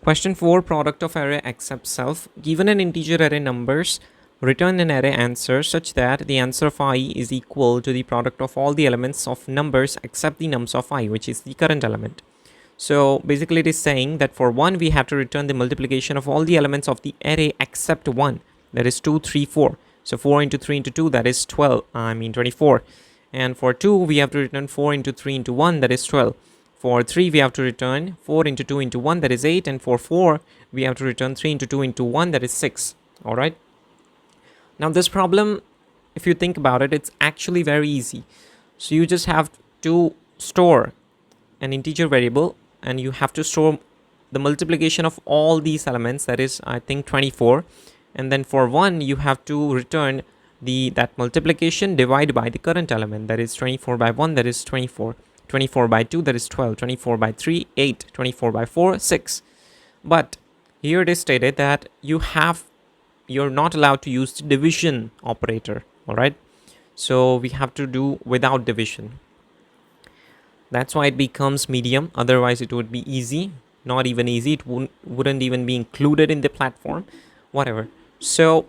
Question 4, product of array accept self. Given an integer array numbers, return an array answer such that the answer of I is equal to the product of all the elements of numbers except the nums of I, which is the current element. So basically it is saying that for 1 we have to return the multiplication of all the elements of the array except 1, that is 2, 3, 4. So 4 into 3 into 2, that is 24. And for 2 we have to return 4 into 3 into 1, that is 12. For 3 we have to return 4 into 2 into 1, that is 8. And for 4 we have to return 3 into 2 into 1, that is 6. Alright. Now this problem, if you think about it, it's actually very easy. So you just have to store an integer variable and you have to store the multiplication of all these elements, that is I think 24. And then for 1 you have to return that multiplication divided by the current element, that is 24 by 1, that is 24. 24 by 2, that is 12. 24 by 3, 8. 24 by 4, 6. But here it is stated that you're not allowed to use the division operator. All right, so we have to do without division. That's why it becomes medium. Otherwise it would be easy. Not even easy, it wouldn't even be included in the platform, whatever. So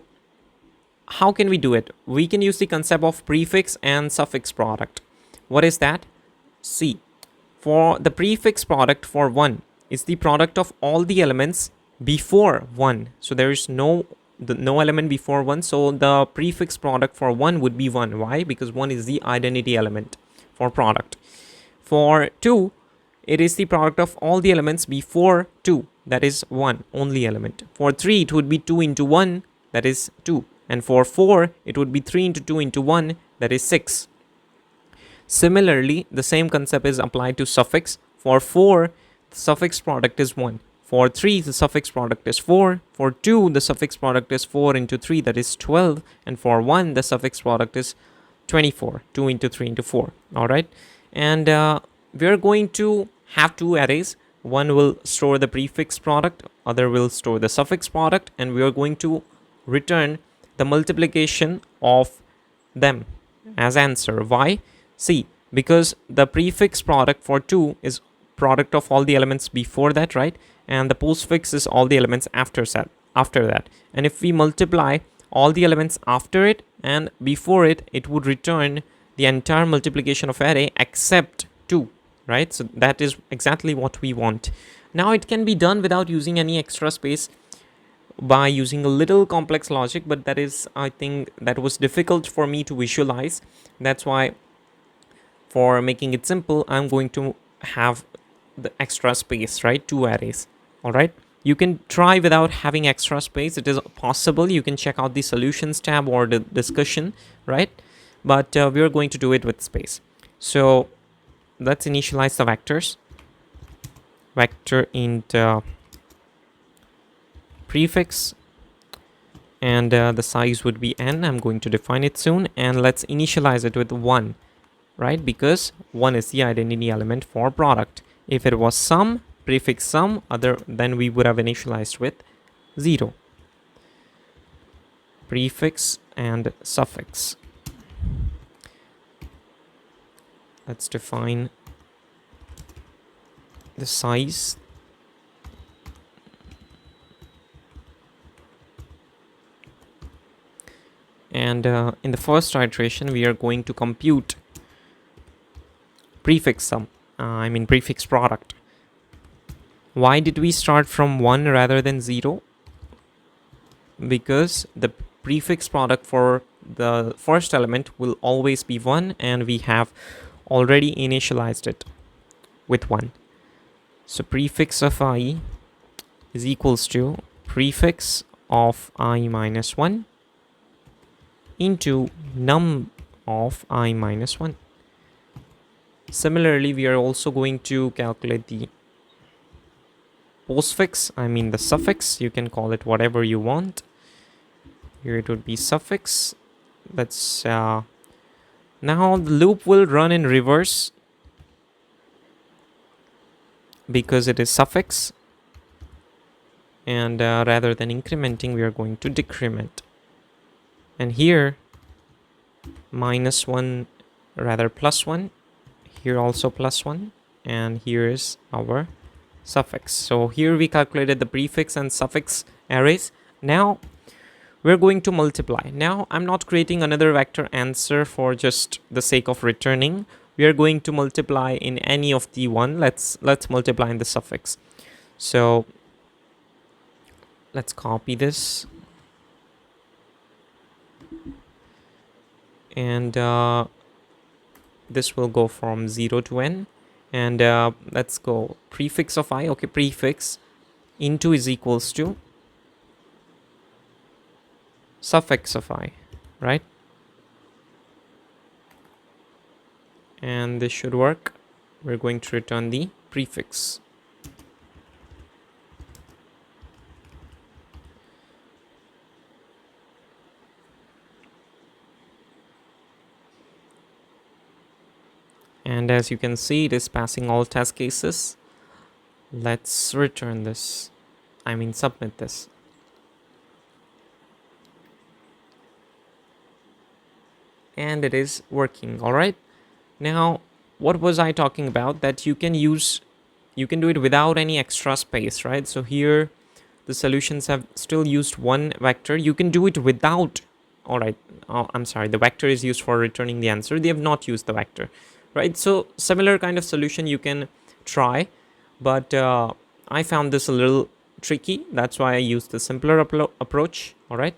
how can we do it? We can use the concept of prefix and suffix product. What is that? See, for the prefix product for 1 is the product of all the elements before 1. So there is no element before 1. So the prefix product for 1 would be 1. Why? Because 1 is the identity element for product. For 2, it is the product of all the elements before 2. That is 1, only element. For 3, it would be 2 into 1. That is 2. And for 4, it would be 3 into 2 into 1. That is 6. Similarly, the same concept is applied to suffix. For 4, the suffix product is 1. For 3, the suffix product is 4. For 2, the suffix product is 4 into 3, that is 12. And for 1, the suffix product is 24. 2 into 3 into 4. All right. And we're going to have two arrays. One will store the prefix product, other will store the suffix product, and we are going to return the multiplication of them as answer. Why? See, because the prefix product for 2 is product of all the elements before that, right? And the postfix is all the elements after that. And if we multiply all the elements after it and before it, it would return the entire multiplication of array except 2, right? So that is exactly what we want. Now it can be done without using any extra space by using a little complex logic, but that is, I think, that was difficult for me to visualize. That's why, for making it simple, I'm going to have the extra space, right? 2 arrays. All right. You can try without having extra space. It is possible. You can check out the solutions tab or the discussion, right? But we're going to do it with space. So let's initialize the vectors. Vector int prefix, and the size would be n. I'm going to define it soon, and let's initialize it with 1, right? Because 1 is the identity element for product. If it was sum, prefix sum, then we would have initialized with 0. Prefix and suffix. Let's define the size. And in the first iteration, we are going to compute prefix sum, prefix product. Why did we start from 1 rather than 0? Because the prefix product for the first element will always be 1, and we have already initialized it with 1. So prefix of I is equals to prefix of I minus 1 into num of I minus 1. Similarly, we are also going to calculate the postfix, the suffix. You can call it whatever you want. Here it would be suffix. Let's now the loop will run in reverse because it is suffix, and rather than incrementing, we are going to decrement. And here minus 1, rather plus 1, here also plus 1, and here is our suffix. So here we calculated the prefix and suffix arrays. Now we're going to multiply. Now I'm not creating another vector answer for just the sake of returning. We are going to multiply in any of the one. Let's multiply in the suffix. So let's copy this, and this will go from 0 to n, and let's go prefix of I. Okay, prefix into is equals to suffix of I, right? And this should work. We're going to return the prefix. And as you can see, it is passing all test cases. Let's return this. I mean, submit this. And it is working. All right. Now, what was I talking about? That you can do it without any extra space, right? So here, the solutions have still used one vector. You can do it without. All right. Oh, I'm sorry. The vector is used for returning the answer. They have not used the vector, right? So similar kind of solution you can try, but I found this a little tricky. That's why I used the simpler approach. All right.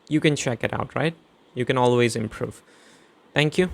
You can check it out, right? You can always improve. Thank you.